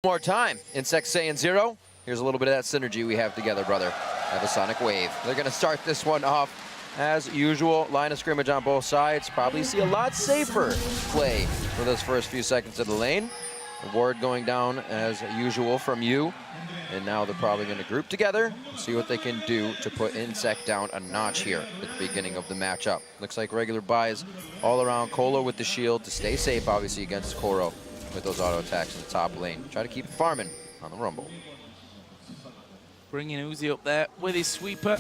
More time. Insect saying 0. Here's a little bit of that synergy we have together, brother. Have a sonic wave. They're going to start this one off as usual. Line of scrimmage on both sides. Probably see a lot safer play for those first few seconds of the lane. The ward going down as usual from you. And now they're probably going to group together, see what they can do to put Insect down a notch here at the beginning of the matchup. Looks like regular buys all around. Colo with the shield to stay safe, obviously, against Koro with those auto attacks in the top lane. Try to keep it farming on the Rumble. Bringing Uzi up there with his sweeper.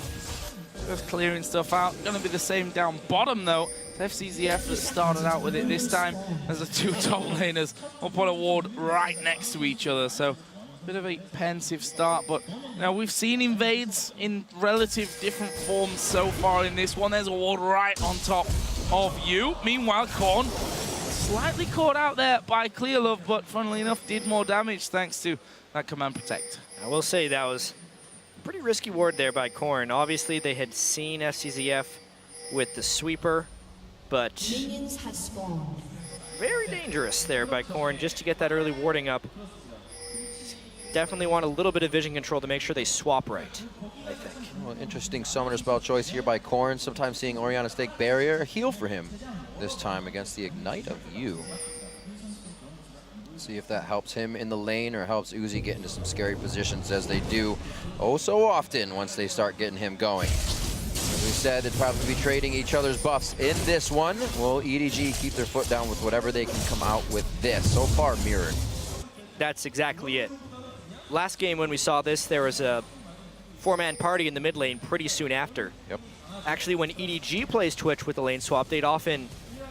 Just clearing stuff out. Going to be the same down bottom, though. FCZF has started out with it this time as the two top laners will put a ward right next to each other. So bit of a pensive start, but now we've seen invades in relative different forms so far in this one. There's a ward right on top of you. Meanwhile, Korn slightly caught out there by Clearlove, but funnily enough did more damage thanks to that command protect. I will say that was a pretty risky ward there by Korn. Obviously they had seen FCZF with the sweeper, but very dangerous there by Korn just to get that early warding up. Definitely want a little bit of vision control to make sure they swap right, I think. Well, interesting summoner spell choice here by Korn. Sometimes seeing Orianna stake barrier, heal for him this time against the Ignite of you. See if that helps him in the lane or helps Uzi get into some scary positions, as they do oh so often once they start getting him going. As we said, they'd probably be trading each other's buffs in this one. Will EDG keep their foot down with whatever they can come out with this? So far, mirrored. That's exactly it. Last game when we saw this, there was a 4-man party in the mid lane pretty soon after. Yep. Actually, when EDG plays Twitch with the lane swap, they'd often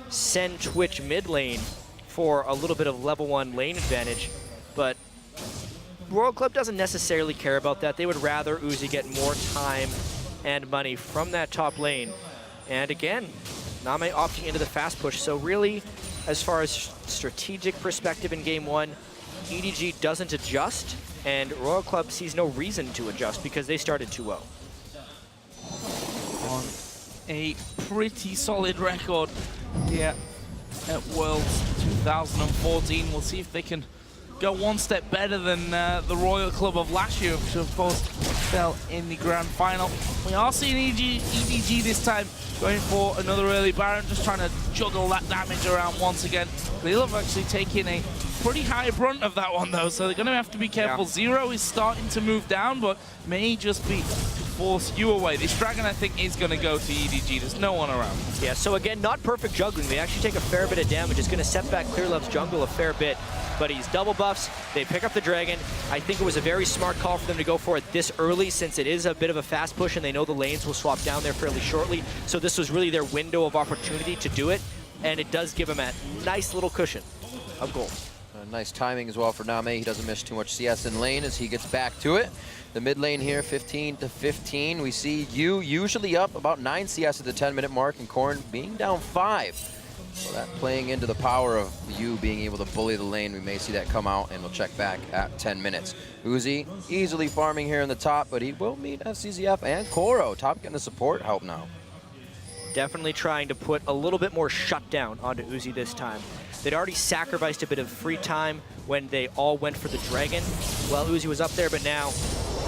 send Twitch mid lane for a little bit of level 1 lane advantage, but Royal Club doesn't necessarily care about that. They would rather Uzi get more time and money from that top lane. And again, Name opting into the fast push, so really, as far as strategic perspective in game 1, EDG doesn't adjust, and Royal Club sees no reason to adjust because they started 2-0. On a pretty solid record here at Worlds 2014. We'll see if they can go one step better than the Royal Club of last year, which of course fell in the grand final. We are seeing EDG this time going for another early Baron, just trying to juggle that damage around once again. Clearlove actually taking a pretty high brunt of that one though, so they're going to have to be careful. Yeah. Zero is starting to move down, but may just be to force you away. This Dragon, I think, is going to go to EDG. There's no one around. Yeah, so again, not perfect juggling. They actually take a fair bit of damage. It's going to set back Clearlove's jungle a fair bit, but he's double buffs. They pick up the Dragon. I think it was a very smart call for them to go for it this early, since it is a bit of a fast push and they know the lanes will swap down there fairly shortly. So this was really their window of opportunity to do it, and it does give them a nice little cushion of gold. Nice timing as well for Name. He doesn't miss too much CS in lane as he gets back to it. The mid lane here, 15-15. We see you usually up about 9 CS at the 10-minute mark, and Korn being down 5. So that playing into the power of you being able to bully the lane. We may see that come out, and we'll check back at 10 minutes. Uzi easily farming here in the top, but he will meet FCZF and Koro. Top getting the support help now. Definitely trying to put a little bit more shutdown onto Uzi this time. They'd already sacrificed a bit of free time when they all went for the Dragon while Uzi was up there, but now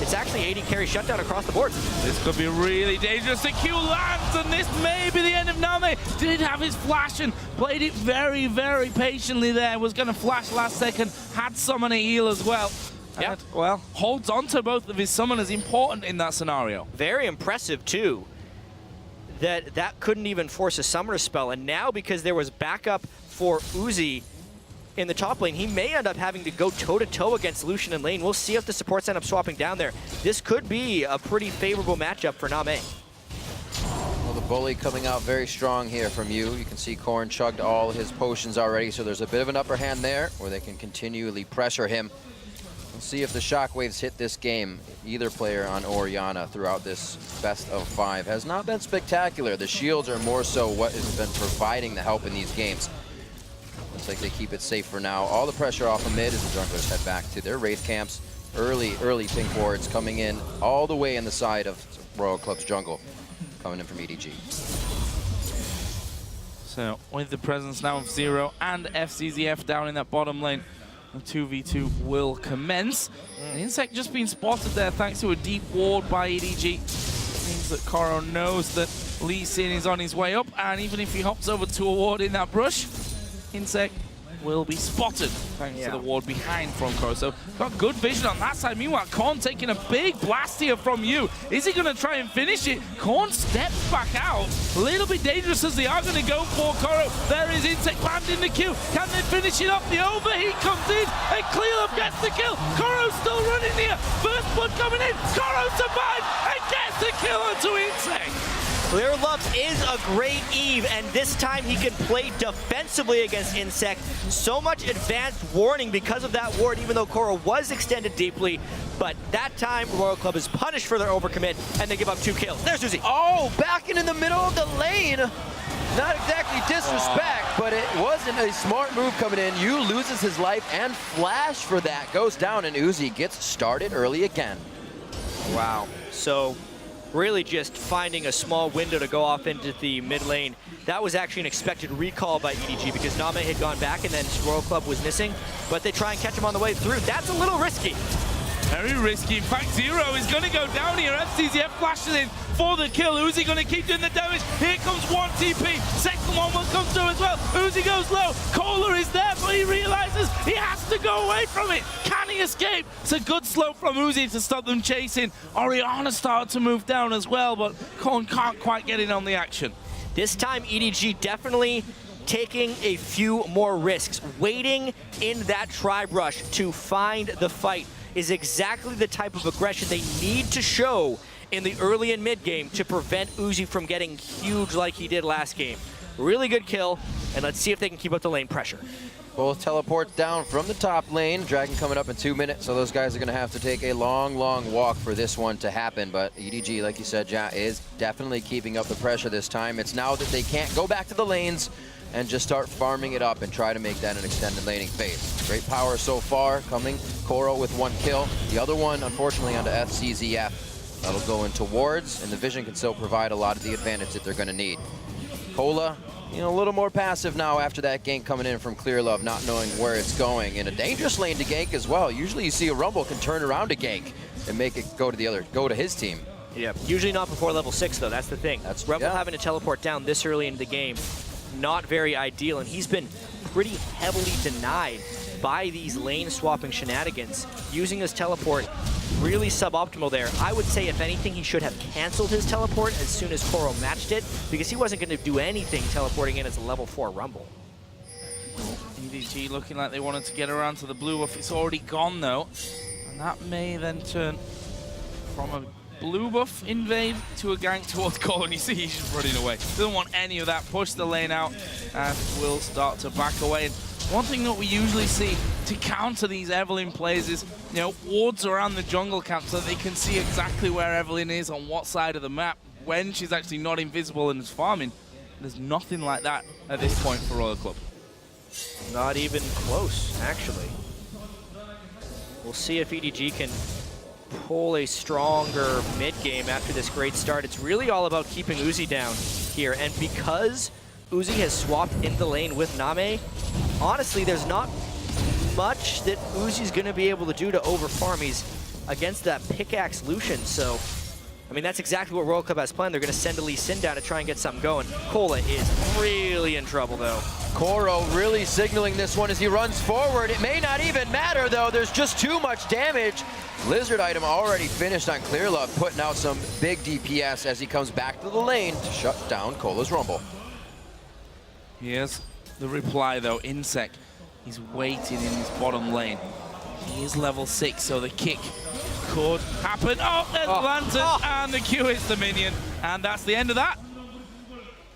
it's actually 80 carry shutdown across the board. This could be really dangerous. The Q lands, and this may be the end of Name. Did have his flash and played it very, very patiently there. Was going to flash last second, had summon a heal as well. Yeah. And, well, holds on to both of his summoners, important in that scenario. Very impressive, too, that couldn't even force a summoner spell, and now because there was backup for Uzi in the top lane, he may end up having to go toe-to-toe against Lucian in lane. We'll see if the supports end up swapping down there. This could be a pretty favorable matchup for Name. Well, the bully coming out very strong here from you. You can see Korn chugged all his potions already, so there's a bit of an upper hand there where they can continually pressure him. We'll see if the shockwaves hit this game. Either player on Orianna throughout this best of 5 has not been spectacular. The shields are more so what has been providing the help in these games. Looks like they keep it safe for now. All the pressure off of mid as the junglers head back to their Wraith camps. Early pink wards coming in all the way in the side of Royal Club's jungle, coming in from EDG. So with the presence now of Zero and FCZF down in that bottom lane, The 2v2 will commence. Insect just been spotted there thanks to a deep ward by EDG. Means that Koro knows that Lee Sin is on his way up, and even if he hops over to a ward in that brush, Insect will be spotted thanks to the ward behind from Koro. So got good vision on that side. Meanwhile, Korn taking a big blast here from you. Is he going to try and finish it? Korn steps back out. A little bit dangerous as they are going to go for Koro. There is Insect banned in the queue. Can they finish it off? The overheat comes in and Clearlove gets the kill. Koro's still running here. First blood coming in. Koro survives and gets the kill onto Insect. Clearlove is a great Eve, and this time he can play defensively against Insect. So much advanced warning because of that ward, even though Koro was extended deeply. But that time, Royal Club is punished for their overcommit, and they give up 2 kills. There's Uzi. Oh, back in the middle of the lane. Not exactly disrespect, but it wasn't a smart move coming in. Yu loses his life, and Flash for that goes down, and Uzi gets started early again. Wow. So really just finding a small window to go off into the mid lane. That was actually an expected recall by EDG because Name had gone back and then Royal Club was missing, but they try and catch him on the way through. That's a little risky. Very risky. In fact, Zero is going to go down here. FCZF flashes in for the kill. Uzi going to keep doing the damage. Here comes one TP. Second one will come through as well. Uzi goes low. Kohler is there, but he realizes he has to go away from it. Can he escape? It's a good slow from Uzi to stop them chasing. Orianna started to move down as well, but Korn can't quite get in on the action. This time, EDG definitely taking a few more risks. Waiting in that tribe rush to find the fight is exactly the type of aggression they need to show in the early and mid game to prevent Uzi from getting huge like he did last game. Really good kill, and let's see if they can keep up the lane pressure. Both teleports down from the top lane. Dragon coming up in 2 minutes, so those guys are going to have to take a long, long walk for this one to happen. But EDG, like you said, Ja, is definitely keeping up the pressure this time. It's now that they can't go back to the lanes and just start farming it up and try to make that an extended laning phase. Great power so far coming. Koro with 1 kill. The other one, unfortunately, onto FCZF. That'll go into wards, and the vision can still provide a lot of the advantage that they're going to need. Cola, you know, a little more passive now after that gank coming in from Clearlove, not knowing where it's going. In a dangerous lane to gank as well. Usually you see a Rumble can turn around a gank and make it go to his team. Yeah, usually not before level 6 though, that's the thing. That's Rumble having to teleport down this early into the game, not very ideal, and he's been pretty heavily denied by these lane swapping shenanigans. Using his teleport, really suboptimal there. I would say if anything he should have canceled his teleport as soon as Koro matched it, because he wasn't going to do anything teleporting in as a level 4 Rumble. EDG looking like they wanted to get around to the blue buff. It's already gone though, and that may then turn from a blue buff invade to a gank towards Cole, and you see he's just running away. Doesn't want any of that. Push the lane out and will start to back away. And one thing that we usually see to counter these Evelynn plays is, you know, wards around the jungle camp so they can see exactly where Evelynn is on what side of the map when she's actually not invisible and is farming. There's nothing like that at this point for Royal Club. Not even close, actually. We'll see if EDG can pull a stronger mid-game after this great start. It's really all about keeping Uzi down here, and because Uzi has swapped in the lane with Name, honestly, there's not much that Uzi's going to be able to do to overfarm. He's against that pickaxe Lucian, so I mean, that's exactly what Royal Club has planned. They're going to send a Lee Sin down to try and get something going. Cola is really in trouble, though. Koro really signaling this one as he runs forward. It may not even matter, though. There's just too much damage. Lizard item already finished on Clearlove, putting out some big DPS as he comes back to the lane to shut down Cola's Rumble. Here's the reply, though. Insect, he's waiting in his bottom lane. He is level 6, so the kick could happen. Oh, there's the lantern, and the Q hits the minion. And that's the end of that.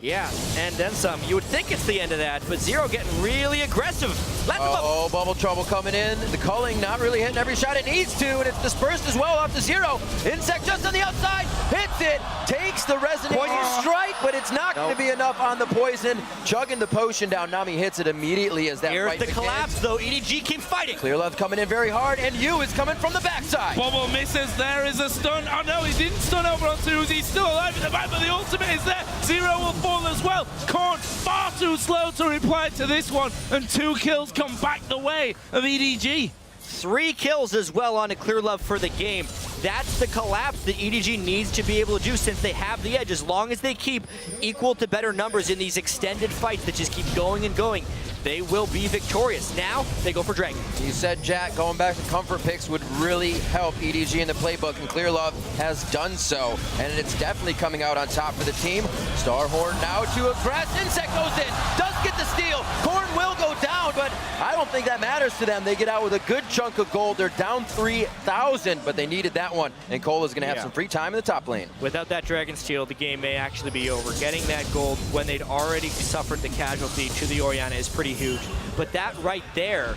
Yeah, and then some. You would think it's the end of that, but Zero getting really aggressive. Oh, bubble trouble coming in. The culling not really hitting every shot it needs to, and it's dispersed as well off to Zero. Insect just on the outside, hits it, takes the resonating strike, but it's not going to be enough on the poison. Chugging the potion down, Nami hits it immediately as that Here's the collapse, though. EDG keeps fighting. Clearlove coming in very hard, and Yu is coming from the backside. Bubble misses, there is a stun. Oh no, he didn't stun over onto Uzi. He's still alive in the back, but the ultimate is there. Zero will fall as well. Korn far too slow to reply to this one, and 2 kills come back the way of EDG. 3 kills as well on a Clear Love for the game. That's the collapse that EDG needs to be able to do since they have the edge. As long as they keep equal to better numbers in these extended fights that just keep going and going, they will be victorious. Now, they go for Dragon. You said, Jack, going back to comfort picks would really help EDG in the playbook, and Clear Love has done so, and it's definitely coming out on top for the team. Starhorn now to aggress. Insect goes in, does get the steal. Korn will go down, but I don't think that matters to them. They get out with a good chunk of gold. They're down 3,000, but they needed that one, and Cola's going to have some free time in the top lane. Without that Dragon Steal, the game may actually be over. Getting that gold when they'd already suffered the casualty to the Orianna is pretty huge. But that right there,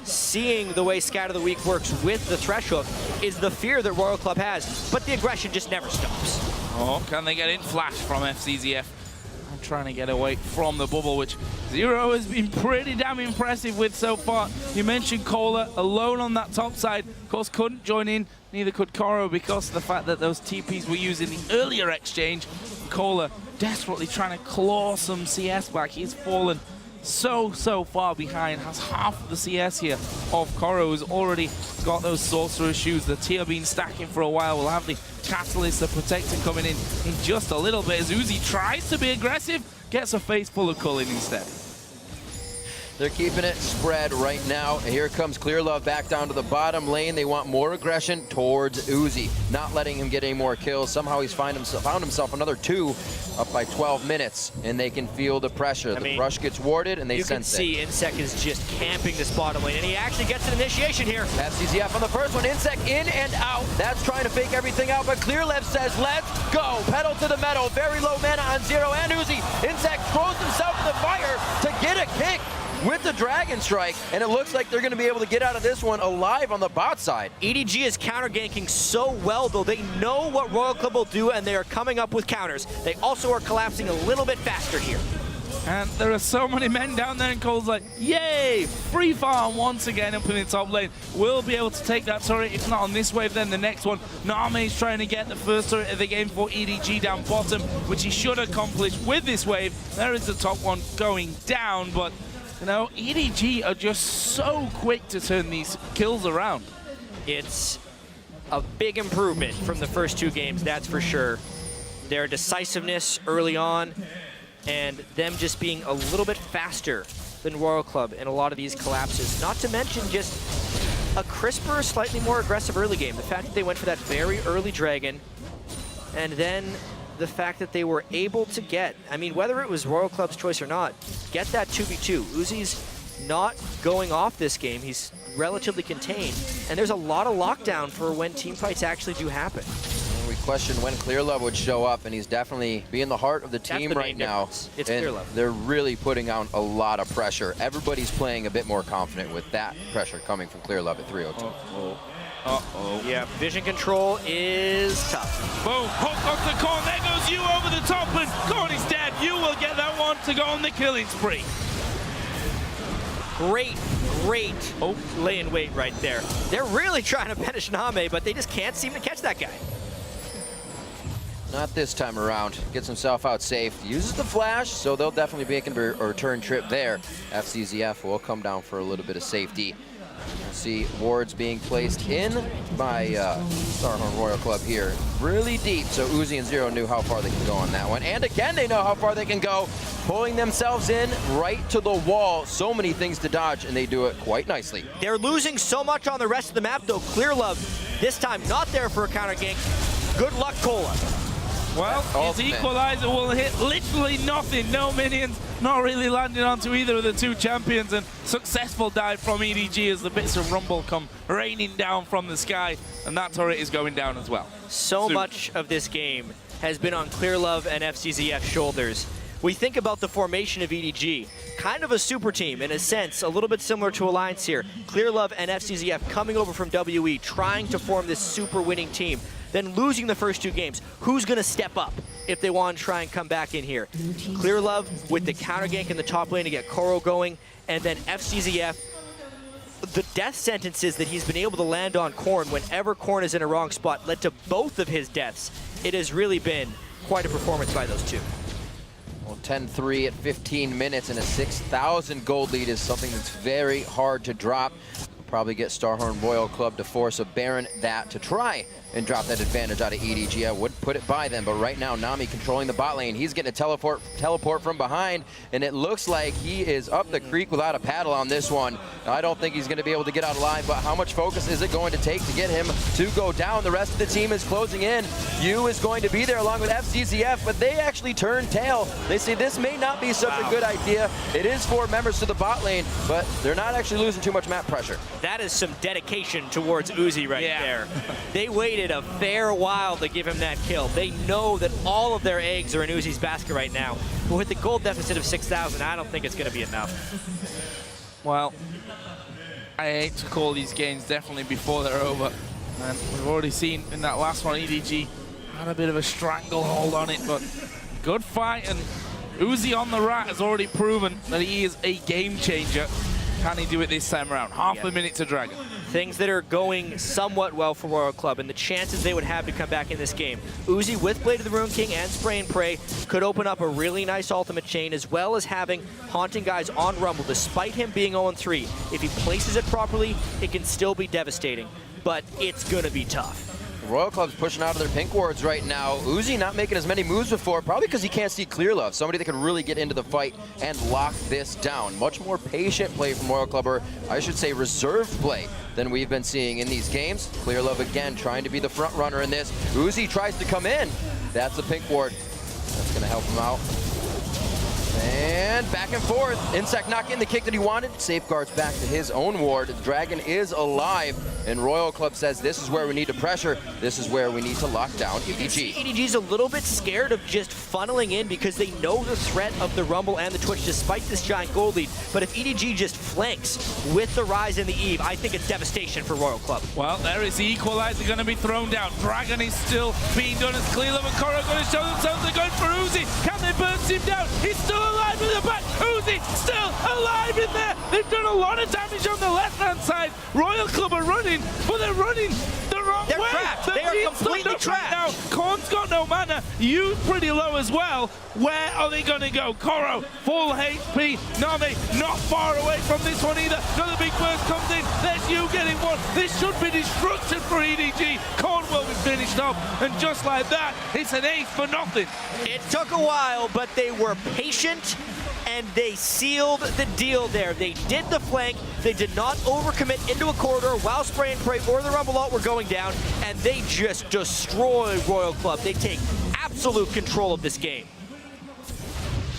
seeing the way Scat of the Week works with the Thresh Hook, is the fear that Royal Club has. But the aggression just never stops. Oh, can they get in? Flash from FCZF. I'm trying to get away from the bubble, which Zero has been pretty damn impressive with so far. You mentioned Cola alone on that top side. Of course, couldn't join in. Neither could Koro because of the fact that those TPs were used in the earlier exchange. Cola desperately trying to claw some CS back. He's fallen so far behind, has half of the CS here of Koro, who's already got those Sorcerer shoes. The tier been stacking for a while. We'll have the Catalyst, the Protector coming in just a little bit as Uzi tries to be aggressive, gets a face full of Culling instead. They're keeping it spread right now. And here comes Clear Love back down to the bottom lane. They want more aggression towards Uzi, not letting him get any more kills. Somehow he's found himself another 2 up by 12 minutes, and they can feel the pressure. The brush gets warded, and they sense it. You can see Insect is just camping this bottom lane, and he actually gets an initiation here. FCZF on the first one. Insect in and out. That's trying to fake everything out, but Clear Love says, let's go. Pedal to the metal. Very low mana on Zero and Uzi. Insect throws himself in the fire to get a kick with the Dragon Strike, and it looks like they're going to be able to get out of this one alive on the bot side. EDG is counter-ganking so well, though. They know what Royal Club will do, and they are coming up with counters. They also are collapsing a little bit faster here. And there are so many men down there, and Cole's like, yay! Free farm once again up in the top lane. We'll be able to take that turret, if not on this wave, then the next one. Name's trying to get the first turret of the game for EDG down bottom, which he should accomplish with this wave. There is the top one going down, but you know, EDG are just so quick to turn these kills around. It's a big improvement from the first 2 games, that's for sure. Their decisiveness early on, and them just being a little bit faster than Royal Club in a lot of these collapses. Not to mention just a crisper, slightly more aggressive early game. The fact that they went for that very early Dragon, and then the fact that they were able to get, I mean, whether it was Royal Club's choice or not, get that 2v2. Uzi's not going off this game. He's relatively contained. And there's a lot of lockdown for when team fights actually do happen. We questioned when Clear Love would show up, and he's definitely being the heart of the team right now. It's Clear Love. They're really putting on a lot of pressure. Everybody's playing a bit more confident with that pressure coming from Clear Love at 302. Uh-oh. Yeah, vision control is tough. Boom, hook off the Korn. There goes you over the top, and Korn is dead. You will get that one to go on the killing spree. Great lay in wait right there. They're really trying to punish Name, but they just can't seem to catch that guy. Not this time around. Gets himself out safe. Uses the flash, so they'll definitely be making a return trip there. FCZF will come down for a little bit of safety. We'll see wards being placed in by Starhorn Royal Club here. Really deep, so Uzi and Zero knew how far they can go on that one. And again, they know how far they can go, pulling themselves in right to the wall. So many things to dodge, and they do it quite nicely. They're losing so much on the rest of the map, though. Clear Love, this time not there for a counter gank. Good luck, Cola. Well, his equalizer will hit literally nothing. No minions, not really landing onto either of the 2 champions, and successful dive from EDG as the bits of rumble come raining down from the sky, and that turret is going down as well. So much of this game has been on Clear Love and FCZF's shoulders. We think about the formation of EDG, kind of a super team in a sense, a little bit similar to Alliance here. Clear Love and FCZF coming over from WE, trying to form this super winning team, then losing the first 2 games. Who's going to step up if they want to try and come back in here? Clear Love with the counter gank in the top lane to get Koro going, and then FCZF, the death sentences that he's been able to land on Korn whenever Korn is in a wrong spot led to both of his deaths. It has really been quite a performance by those 2. Well, Well, 10-3 at 15 minutes, and a 6,000 gold lead is something that's very hard to drop. We'll probably get Starhorn Royal Club to force a Baron that to try and drop that advantage out of EDG. I would put it by them, but right now Nami controlling the bot lane. He's getting a teleport from behind, and it looks like he is up the creek without a paddle on this one. I don't think he's going to be able to get out alive, but how much focus is it going to take to get him to go down? The rest of the team is closing in. Yu is going to be there along with FCZF, but they actually turn tail. They say this may not be such a good idea. It is 4 members to the bot lane, but they're not actually losing too much map pressure. That is some dedication towards Uzi right there. They waited a fair while to give him that kill. They know that all of their eggs are in Uzi's basket right now. But with the gold deficit of 6,000, I don't think it's going to be enough. Well, I hate to call these games definitely before they're over. And we've already seen in that last one, EDG had a bit of a stranglehold on it, but good fight. And Uzi on the rat has already proven that he is a game changer. Can he do it this time around? Half a minute to Dragon. Things that are going somewhat well for Royal Club and the chances they would have to come back in this game. Uzi with Blade of the Ruin King and Spray and Pray could open up a really nice ultimate chain, as well as having Haunting guys on Rumble. Despite him being 0-3, if he places it properly, it can still be devastating. But it's going to be tough. Royal Club's pushing out of their pink wards right now. Uzi not making as many moves before, probably because he can't see Clear Love, somebody that can really get into the fight and lock this down. Much more patient play from Royal Club, or I should say reserved play, than we've been seeing in these games. Clear Love again trying to be the front runner in this. Uzi tries to come in. That's a pink ward. That's going to help him out. And back and forth. Insect not getting the kick that he wanted. Safeguards back to his own ward. Dragon is alive, and Royal Club says this is where we need to pressure. This is where we need to lock down EDG. EDG's a little bit scared of just funneling in because they know the threat of the Rumble and the Twitch despite this giant gold lead. But if EDG just flanks with the Rise and the Eve, I think it's devastation for Royal Club. Well, there is the equalizer going to be thrown down. Dragon is still being done as Clear Love and Koro going to show themselves. They're going for Uzi. Can they burst him down? He's still alive in the back. Uzi still alive in there. They've done a lot of damage on the left-hand side. Royal Club are running, but they're running the wrong way. Trapped. They are completely trapped. Now, Korn's got no mana. Yu's pretty low as well. Where are they going to go? Koro, full HP. Nami, not far away from this one either. Another big burst comes in. There's Yu getting one. This should be destruction for EDG. Korn will be finished off. And just like that, it's an ace for nothing. It took a while, but they were patient and they sealed the deal there. They did the flank. They did not overcommit into a corridor while Spray and Pray or the Rumble Ult were going down, and they just destroy Royal Club. They take absolute control of this game.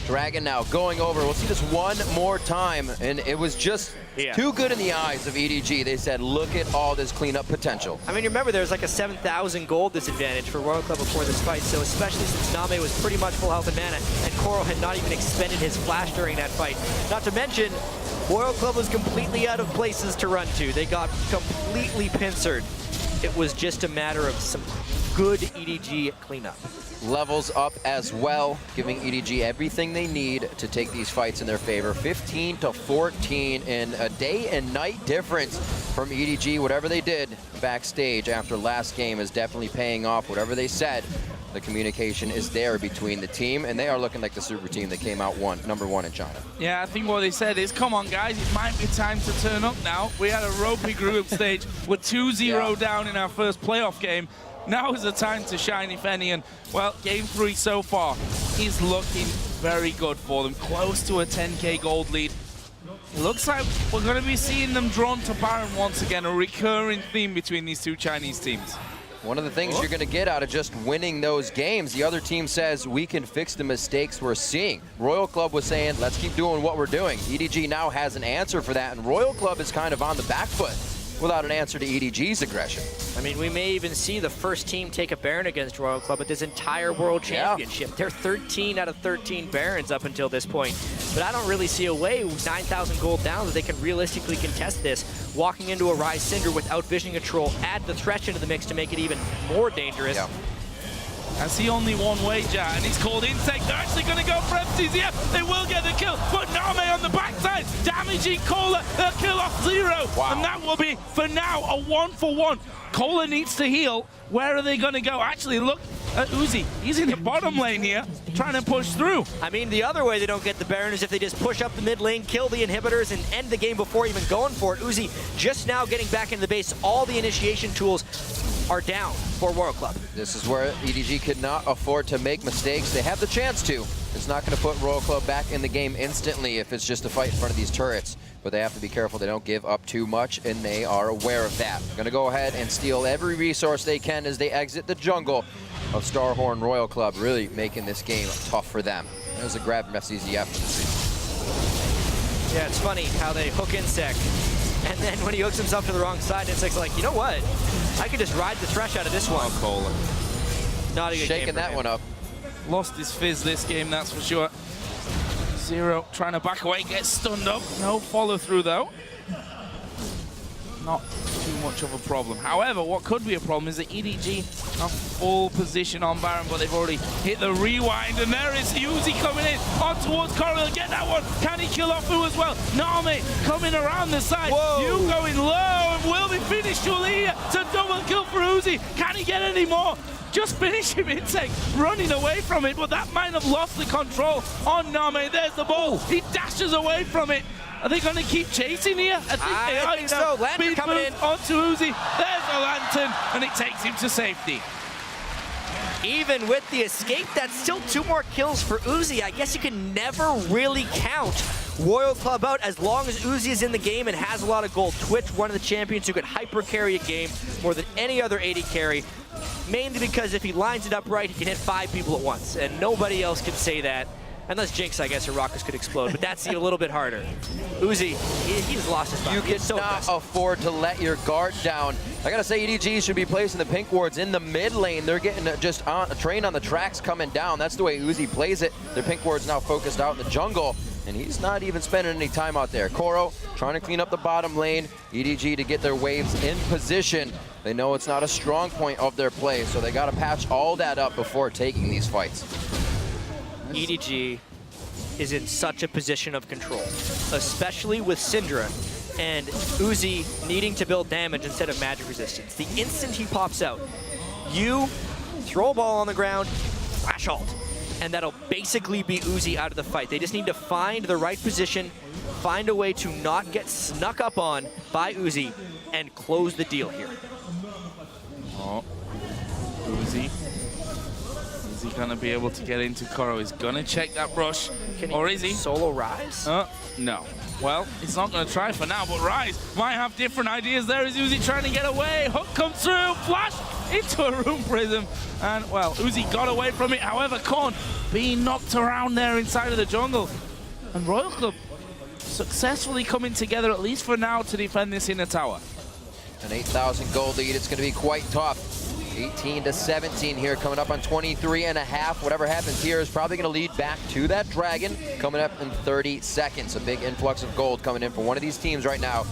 Dragon now going over. We'll see this one more time, and it was just too good in the eyes of EDG. They said, look at all this cleanup potential. I mean, remember, there's like a 7,000 gold disadvantage for Royal Club before this fight, so especially since Name was pretty much full health and mana, and Koro had not even expended his flash during that fight. Not to mention, Royal Club was completely out of places to run to. They got completely pincered. It was just a matter of some good EDG cleanup. Levels up as well, giving EDG everything they need to take these fights in their favor. 15-14 in a day and night difference from EDG. Whatever they did backstage after last game is definitely paying off. Whatever they said, the communication is there between the team, and they are looking like the super team that came out number one in China. Yeah, I think what they said is, come on guys, it might be time to turn up now. We had a ropey group stage. We're 2-0 down in our first playoff game. Now is the time to shine, if any, and, well, Game 3 so far is looking very good for them. Close to a 10k gold lead. It looks like we're going to be seeing them drawn to Baron once again, a recurring theme between these two Chinese teams. One of the things you're going to get out of just winning those games, the other team says, we can fix the mistakes we're seeing. Royal Club was saying, let's keep doing what we're doing. EDG now has an answer for that, and Royal Club is kind of on the back foot without an answer to EDG's aggression. I mean, we may even see the first team take a Baron against Royal Club at this entire World Championship. They're 13 out of 13 Barons up until this point. But I don't really see a way, 9,000 gold down, that they can realistically contest this. Walking into a Rise Cinder without visioning a Troll, add the Thresh into the mix to make it even more dangerous. I see only one way, Ja, and he's called Insect. They're actually going to go for FCZF. They will get the kill, but Name on the backside, damaging Kohler. They'll kill off 0. Wow. And that will be, for now, a 1-for-1. Kohler needs to heal. Where are they going to go? Actually, look, at Uzi. He's in the bottom lane here, trying to push through. I mean, the other way they don't get the Baron is if they just push up the mid lane, kill the inhibitors, and end the game before even going for it. Uzi just now getting back into the base. All the initiation tools are down for Royal Club. This is where EDG could not afford to make mistakes. They have the chance to. It's not going to put Royal Club back in the game instantly if it's just a fight in front of these turrets. But they have to be careful they don't give up too much, and they are aware of that. They're going to go ahead and steal every resource they can as they exit the jungle of Starhorn Royal Club, really making this game tough for them. There's a grab from FCZF. Yeah, it's funny how they hook Insect, and then when he hooks himself to the wrong side, Insect's like, you know what? I could just ride the Thresh out of this one. Cola. Not a good game Shaking for that him. one up. Lost his fizz this game, that's for sure. Zero trying to back away, gets stunned up. No follow through though. Not too much of a problem. However, what could be a problem is that EDG are full position on Baron, but they've already hit the rewind, and there is Uzi coming in on towards Coral. Get that one. Can he kill off who as well? Name coming around the side. Whoa. You going low and will be finished. Julia to double kill for Uzi. Can he get any more? Just finish him, Insect, running away from it, but that might have lost the control on Name. There's the ball. He dashes away from it. Are they going to keep chasing here? I think so. Lantern Speed coming move in. onto Uzi. There's a Lantern, and it takes him to safety. Even with the escape, that's still 2 more kills for Uzi. I guess you can never really count Royal Club out as long as Uzi is in the game and has a lot of gold. Twitch, one of the champions who could hyper carry a game more than any other AD carry, mainly because if he lines it up right, he can hit 5 people at once, and nobody else can say that. Unless Jinx, I guess, or Rockets could explode, but that's a little bit harder. Uzi, he's lost his mind. You cannot afford to let your guard down. I gotta say, EDG should be placing the pink wards in the mid lane. They're getting just on a train on the tracks coming down. That's the way Uzi plays it. Their pink ward's now focused out in the jungle, and he's not even spending any time out there. Koro trying to clean up the bottom lane. EDG to get their waves in position. They know it's not a strong point of their play, so they gotta patch all that up before taking these fights. EDG is in such a position of control, especially with Syndra and Uzi needing to build damage instead of magic resistance. The instant he pops out, you throw a ball on the ground, flash ult, and that'll basically be Uzi out of the fight. They just need to find the right position, find a way to not get snuck up on by Uzi, and close the deal here. Oh, Uzi. Is he going to be able to get into Koro? He's going to check that brush. Or is he? Solo Rise? No. Well, he's not going to try for now, but Rise might have different ideas. There is Uzi trying to get away. Hook comes through. Flash into a room prism. And, well, Uzi got away from it. However, Korn being knocked around there inside of the jungle. And Royal Club successfully coming together, at least for now, to defend this inner tower. An 8,000 gold lead. It's going to be quite tough. 18 to 17 here, coming up on 23 and a half. Whatever happens here is probably going to lead back to that dragon coming up in 30 seconds. A big influx of gold coming in for one of these teams right now.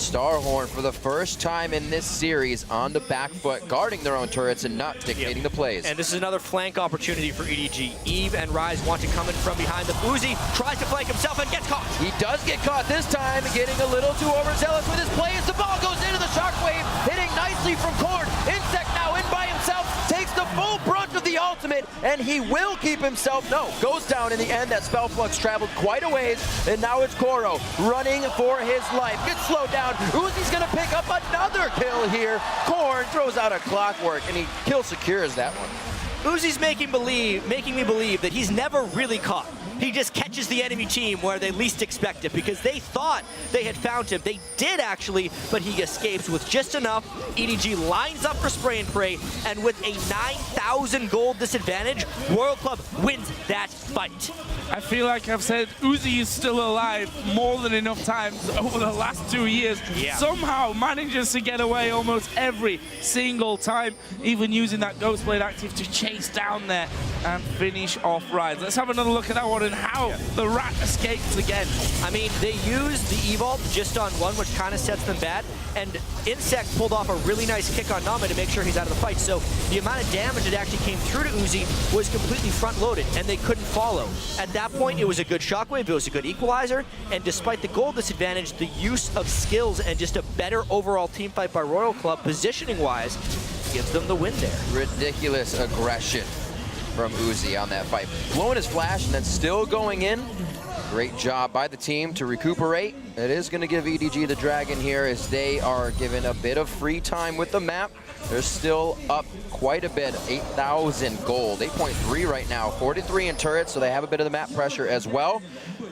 Starhorn, for the first time in this series, on the back foot, guarding their own turrets and not dictating the plays. And this is another flank opportunity for EDG. Eve and Rise want to come in from behind them. Uzi tries to flank himself and gets caught. He does get caught this time, getting a little too overzealous with his play as the ball goes into the shockwave, hitting nicely from Korn. Insect now in by himself, takes the full brunt of the ultimate, and he will keep himself, goes down in the end. That spell flux traveled quite a ways, and now it's Koro running for his life. Gets slowed down. Uzi's gonna pick up another kill here. Korn throws out a clockwork, and he kill secures that one. Uzi's making me believe that he's never really caught. He just catches the enemy team where they least expect it because they thought they had found him. They did actually, but he escapes with just enough. EDG lines up for spray and pray, and with a 9,000 gold disadvantage, Royal Club wins that fight. I feel like I've said Uzi is still alive more than enough times over the last 2 years. Yeah. Somehow manages to get away almost every single time, even using that Ghost Blade active to chase down there and finish off Rise. Let's have another look at that one and how the rat escapes again. I mean, they used the Evolve just on one, which kind of sets them bad, and Insect pulled off a really nice kick on Name to make sure he's out of the fight. So the amount of damage that actually came through to Uzi was completely front-loaded, and they couldn't follow. At that point, it was a good shockwave, it was a good equalizer, and despite the gold disadvantage, the use of skills and just a better overall team fight by Royal Club, positioning-wise, gives them the win there. Ridiculous aggression from Uzi on that fight. Blowing his flash and then still going in. Great job by the team to recuperate. It is going to give EDG the Dragon here as they are given a bit of free time with the map. They're still up quite a bit, 8,000 gold, 8.3 right now, 43 in turrets, so they have a bit of the map pressure as well.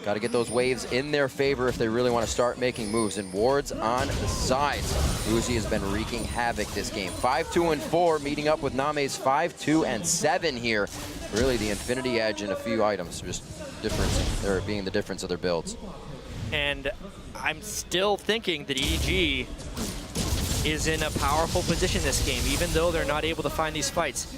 Got to get those waves in their favor if they really want to start making moves. And wards on the sides. Uzi has been wreaking havoc this game. 5-2-4, meeting up with Name's 5-2-7 here. Really the infinity edge in a few items, just difference, there being the difference of their builds. And I'm still thinking that EDG is in a powerful position this game, even though they're not able to find these fights.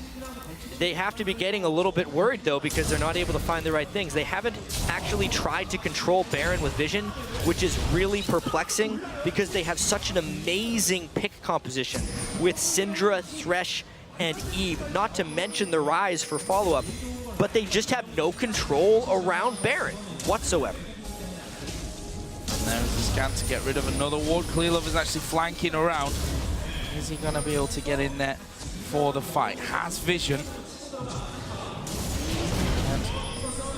They have to be getting a little bit worried, though, because they're not able to find the right things. They haven't actually tried to control Baron with vision, which is really perplexing because they have such an amazing pick composition with Syndra, Thresh, and Eve, not to mention the Rise for follow-up, but they just have no control around Baron whatsoever. And there's the scan to get rid of another ward. Clearlove is actually flanking around. Is he going to be able to get in there for the fight? Has vision.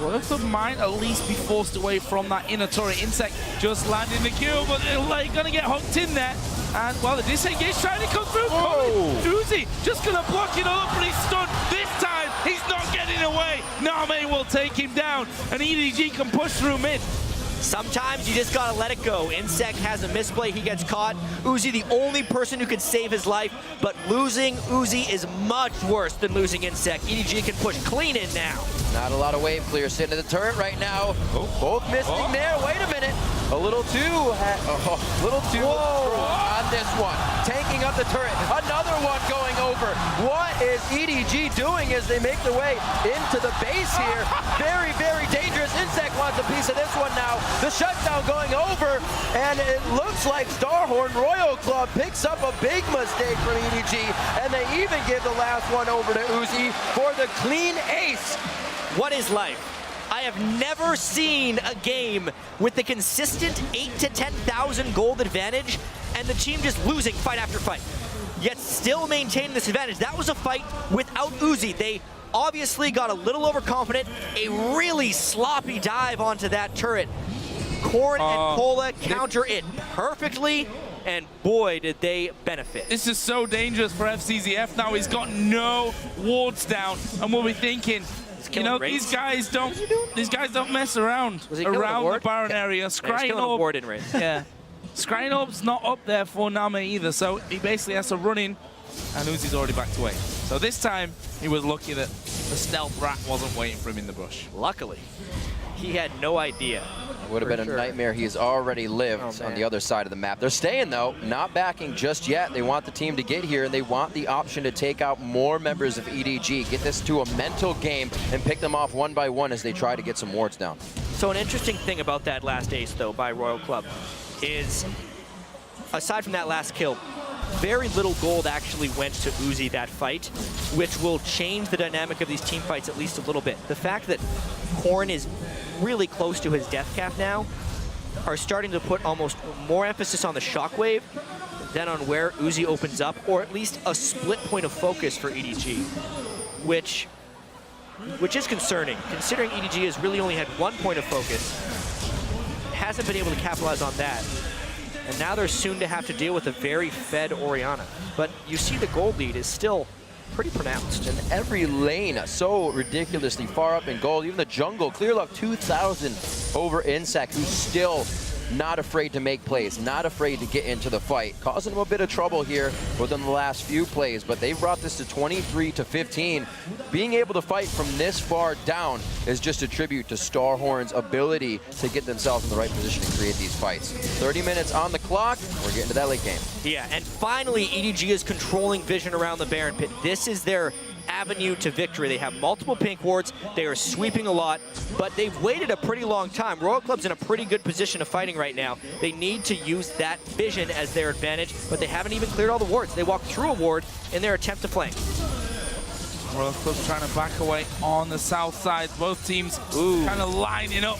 Royal Club might at least be forced away from that inner turret. Insect just landing the kill, but they're going to get hooked in there. And, well, the disengage trying to come through. Uzi just going to block it all up, but he's stunned. This time, he's not getting away. Name will take him down, and EDG can push through mid. Sometimes you just gotta let it go. Insect has a misplay, he gets caught. Uzi, the only person who can save his life, but losing Uzi is much worse than losing Insect. EDG can push clean in now. Not a lot of wave clear sitting at the turret right now. Both missing there. Wait a minute. A little too on this one. Tanking up the turret. Another one going over. What is EDG doing as they make their way into the base here? Very, very dangerous. Insect wants a piece of this one now. The shutdown going over, and it looks like Starhorn Royal Club picks up a big mistake from EDG, and they even give the last one over to Uzi for the clean ace. What is life? I have never seen a game with the consistent 8,000 to 10,000 gold advantage and the team just losing fight after fight, yet still maintaining this advantage. That was a fight without Uzi. They obviously got a little overconfident, a really sloppy dive onto that turret. Korn and Pola counter it perfectly, and boy, did they benefit. This is so dangerous for FCZF now. He's got no wards down, and we'll be thinking, you know, these guys don't mess around the Baron area. Scrying yeah. Scrying Orb's not up there for Name either, so he basically has to run in, and Uzi's already backed away. So this time, he was lucky that the stealth rat wasn't waiting for him in the bush. Luckily. He had no idea. Would have been a nightmare. He's already lived on the other side of the map. They're staying, though, not backing just yet. They want the team to get here, and they want the option to take out more members of EDG, get this to a mental game, and pick them off one by one as they try to get some wards down. So an interesting thing about that last ace, though, by Royal Club is, aside from that last kill, very little gold actually went to Uzi that fight, which will change the dynamic of these team fights at least a little bit. The fact that Korn is really close to his death cap now are starting to put almost more emphasis on the shockwave than on where Uzi opens up, or at least a split point of focus for EDG, which is concerning, considering EDG has really only had one point of focus, hasn't been able to capitalize on that, and now they're soon to have to deal with a very fed Orianna. But you see the gold lead is still pretty pronounced. And every lane so ridiculously far up in gold. Even the jungle, Clearlove 2,000 over Insect, who's still not afraid to make plays, not afraid to get into the fight, causing them a bit of trouble here within the last few plays, but they've brought this to 23 to 15. Being able to fight from this far down is just a tribute to Starhorn's ability to get themselves in the right position and create these fights. 30 minutes on the clock. We're getting to that late game. Yeah, and finally, EDG is controlling vision around the Baron pit. This is their avenue to victory. They have multiple pink wards, they are sweeping a lot, but they've waited a pretty long time. Royal Club's in a pretty good position of fighting right now. They need to use that vision as their advantage, but they haven't even cleared all the wards. They walked through a ward in their attempt to flank. Royal Club's trying to back away on the south side. Both teams kind of lining up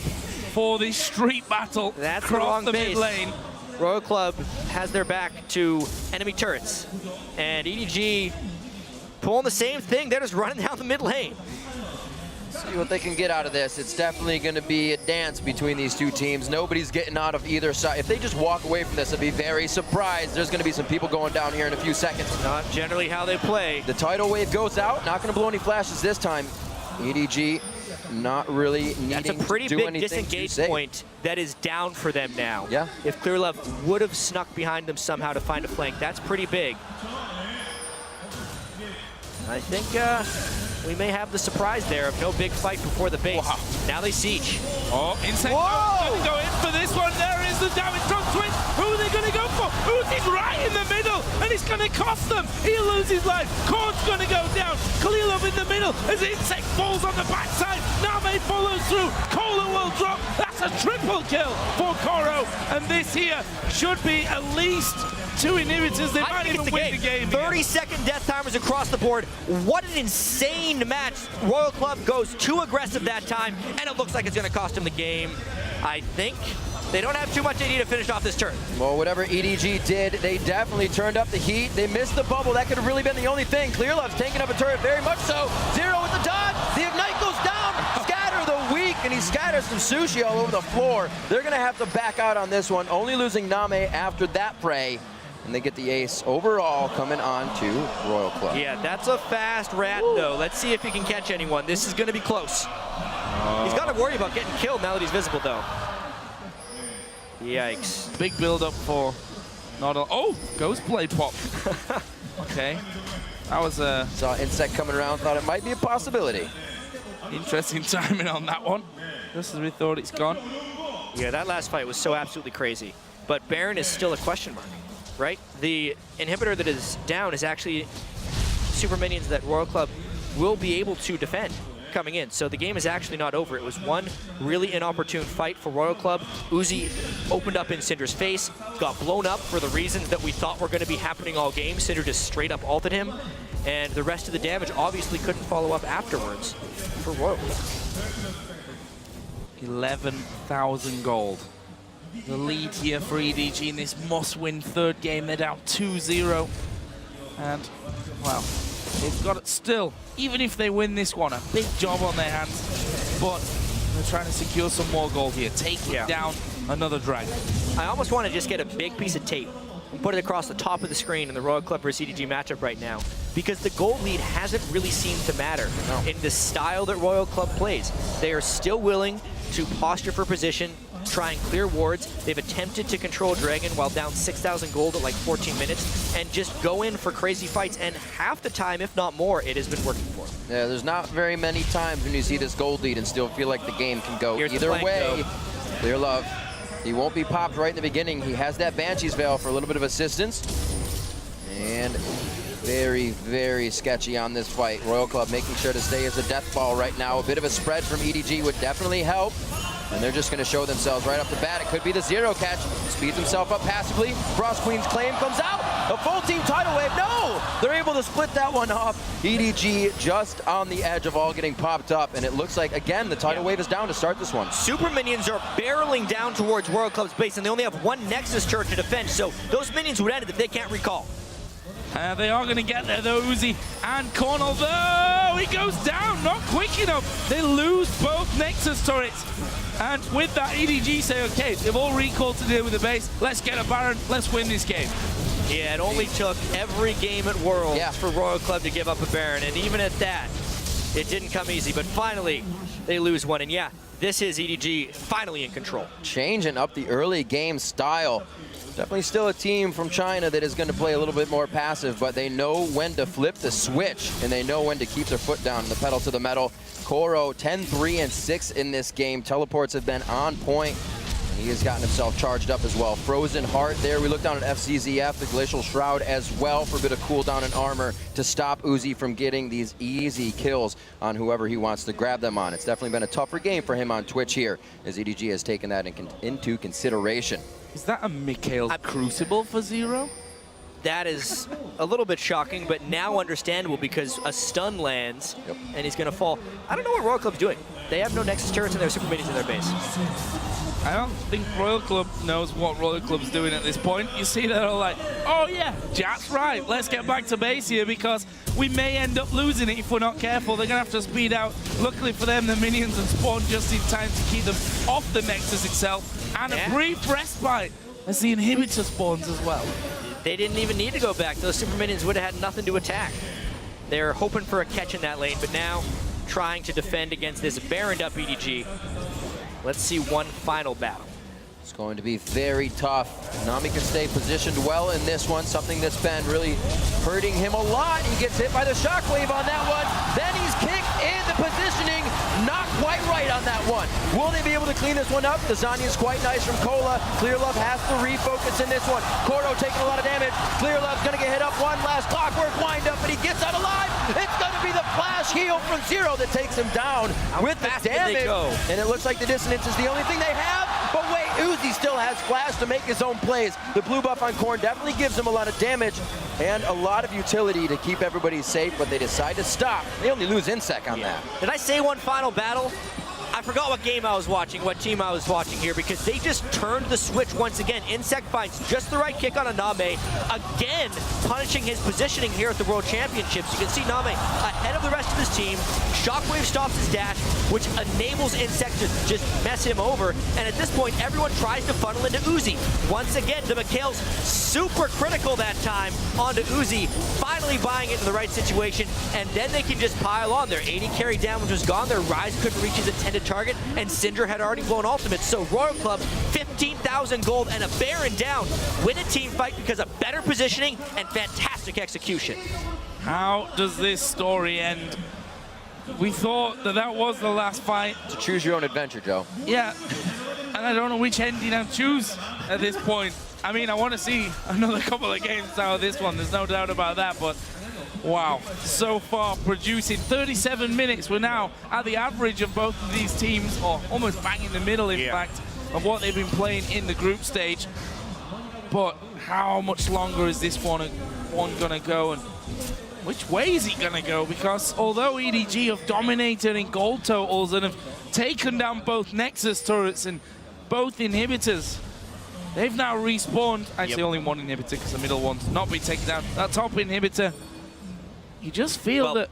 for this street battle. That's across the mid lane. Royal Club has their back to enemy turrets. And EDG pulling the same thing. They're just running down the mid lane. See what they can get out of this. It's definitely going to be a dance between these two teams. Nobody's getting out of either side. If they just walk away from this, I'd be very surprised. There's going to be some people going down here in a few seconds. Not generally how they play. The tidal wave goes out. Not going to blow any flashes this time. EDG not really needing That's a pretty to do big anything disengage to point that is down for them now. Yeah. If Clearlove would have snuck behind them somehow to find a flank, that's pretty big. I think we may have the surprise there of no big fight before the base. Wow. Now they siege. Oh, insane. Whoa! Gonna go in for this one. There is the damage from Twitch. Who are they going to go for? Uzi's right in the middle, and it's going to cost them. He'll lose his life. Korn's going to go down. Khalilov in the middle as Insect falls on the backside. Name follows through. Cola will drop. That's a triple kill for Koro, and this here should be at least 2 inhibitors. They might even win the game. 30-second death timers across the board. What an insane match. Royal Club goes too aggressive that time, and it looks like it's going to cost them the game. I think they don't have too much AD to finish off this turn. Well, whatever EDG did, they definitely turned up the heat. They missed the bubble. That could have really been the only thing. Clearlove's taking up a turret very much so. Zero with the dodge. The ignite goes down. Scatter the weak, and he scatters some sushi all over the floor. They're going to have to back out on this one, only losing Name after that fray. And they get the ace overall coming on to Royal Club. Yeah, that's a fast rat, though. Let's see if he can catch anyone. This is going to be close. He's got to worry about getting killed now that he's visible, though. Yikes. Big build-up for not a... Oh! Ghost Blade pop. Okay. That was a... Saw Insect coming around, thought it might be a possibility. interesting timing on that one. Just as we thought it's gone. Yeah, that last fight was so absolutely crazy. But Baron is still a question mark, right? The inhibitor that is down is actually super minions that Royal Club will be able to defend coming in. So the game is actually not over. It was one really inopportune fight for Royal Club. Uzi opened up in Syndra's face, got blown up for the reasons that we thought were going to be happening all game. Syndra just straight up ulted him, and the rest of the damage obviously couldn't follow up afterwards for Royal Club. 11,000 gold. The lead here for EDG in this must-win third game. They're down 2-0. And, well, they've got it still, even if they win this one, a big job on their hands. But they're trying to secure some more gold here. Taking down another dragon. I almost want to just get a big piece of tape and put it across the top of the screen in the Royal Club versus EDG matchup right now, because the gold lead hasn't really seemed to matter in the style that Royal Club plays. They are still willing to posture for position, try and clear wards. They've attempted to control Dragon while down 6,000 gold at like 14 minutes and just go in for crazy fights, and half the time, if not more, it has been working for them. Yeah, there's not very many times when you see this gold lead and still feel like the game can go either way. Clear Love, he won't be popped right in the beginning. He has that Banshee's Veil for a little bit of assistance. And very, very sketchy on this fight. Royal Club making sure to stay as a death ball right now. A bit of a spread from EDG would definitely help. And they're just going to show themselves right off the bat. It could be the zero catch. Speeds himself up passively. Frost Queen's claim comes out. A full team tidal wave. No! They're able to split that one off. EDG just on the edge of all getting popped up. And it looks like, again, the tidal wave is down to start this one. Super minions are barreling down towards Royal Club's base, and they only have one Nexus turret to defend. So those minions would end it if they can't recall. They are going to get there, though, Uzi and Korn, although he goes down, not quick enough. They lose both Nexus turrets. And with that, EDG say, okay, they've all recalled to deal with the base. Let's get a Baron. Let's win this game. Yeah, it only took every game at Worlds for Royal Club to give up a Baron. And even at that, it didn't come easy. But finally, they lose one. And yeah, this is EDG finally in control. Changing up the early game style. Definitely still a team from China that is going to play a little bit more passive, but they know when to flip the switch, and they know when to keep their foot down, the pedal to the metal. Koro, 10-3-6 in this game. Teleports have been on point, and he has gotten himself charged up as well. Frozen Heart there. We look down at FCZF, the Glacial Shroud as well for a bit of cooldown and armor to stop Uzi from getting these easy kills on whoever he wants to grab them on. It's definitely been a tougher game for him on Twitch here, as EDG has taken that into consideration. Is that a Mikhail's Crucible for Zero? That is a little bit shocking, but now understandable because a stun lands and he's going to fall. I don't know what Royal Club's doing. They have no Nexus turrets and their super minions in their base. I don't think Royal Club knows what Royal Club's doing at this point. You see they're all like, oh yeah, Jack's right, let's get back to base here because we may end up losing it if we're not careful. They're going to have to speed out. Luckily for them, the minions have spawned just in time to keep them off the Nexus itself. And a brief respite as the inhibitor spawns as well. They didn't even need to go back. Those super minions would have had nothing to attack. They're hoping for a catch in that lane, but now trying to defend against this Baroned up EDG. Let's see one final battle. It's going to be very tough. Nami can stay positioned well in this one, something that's been really hurting him a lot. He gets hit by the shockwave on that one. Then he's kicked in the positioning, not quite right on that one. Will they be able to clean this one up? The Zanya's quite nice from Cola. Clearlove has to refocus in this one. Cordo taking a lot of damage. Clearlove's gonna get hit up one last clockwork wind up, but he gets out alive. It's gonna be the flash heal from Zero that takes him down with the damage. And it looks like the dissonance is the only thing they have. But wait, Uzi still has flash to make his own plays. The blue buff on Korn definitely gives him a lot of damage and a lot of utility to keep everybody safe, but they decide to stop. They only lose Insec on that. Did I say one final battle? I forgot what game I was watching, what team I was watching here, because they just turned the switch once again. Insect finds just the right kick on a Name, again punishing his positioning here at the World Championships. You can see Name ahead of the rest of his team. Shockwave stops his dash, which enables Insect to just mess him over. And at this point, everyone tries to funnel into Uzi. Once again, the McHale's super critical that time onto Uzi, finally buying it in the right situation, and then they can just pile on. Their 80 carry damage was gone, their Rise couldn't reach his intended target, and Syndra had already blown ultimates. So Royal Club, 15,000 gold and a Baron down. Win a team fight because of better positioning and fantastic execution. How does this story end? We thought that that was the last fight. To choose your own adventure, Joe. Yeah, and I don't know which ending I'll choose at this point. I mean, I want to see another couple of games out of this one. There's no doubt about that, but wow, so far producing 37 minutes. We're now at the average of both of these teams, or almost bang in the middle, in fact, of what they've been playing in the group stage. But how much longer is this one gonna go, and which way is it gonna go? Because although EDG have dominated in gold totals and have taken down both Nexus turrets and both inhibitors, they've now respawned. Actually, only one inhibitor because the middle one's not been taken down. That top inhibitor, you just feel that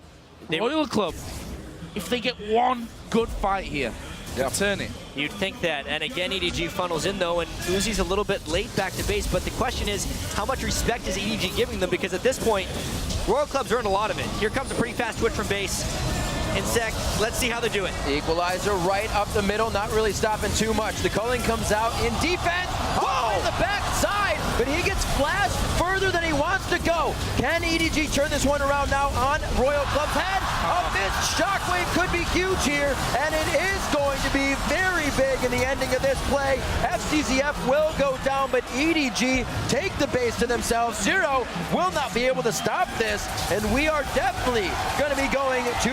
Royal Club, if they get one good fight here, turn it. You'd think that, and again, EDG funnels in though, and Uzi's a little bit late back to base, but the question is, how much respect is EDG giving them? Because at this point, Royal Club's earned a lot of it. Here comes a pretty fast twitch from base. Insec, let's see how they do it. Equalizer right up the middle, not really stopping too much. The culling comes out in defense. Oh, in the back side, but he gets flashed further than he wants to go. Can EDG turn this one around now on Royal Club's head? A missed shockwave could be huge here, and it is going to be very big in the ending of this play. FCZF will go down, but EDG take the base to themselves. Zero will not be able to stop this, and we are definitely going to be going to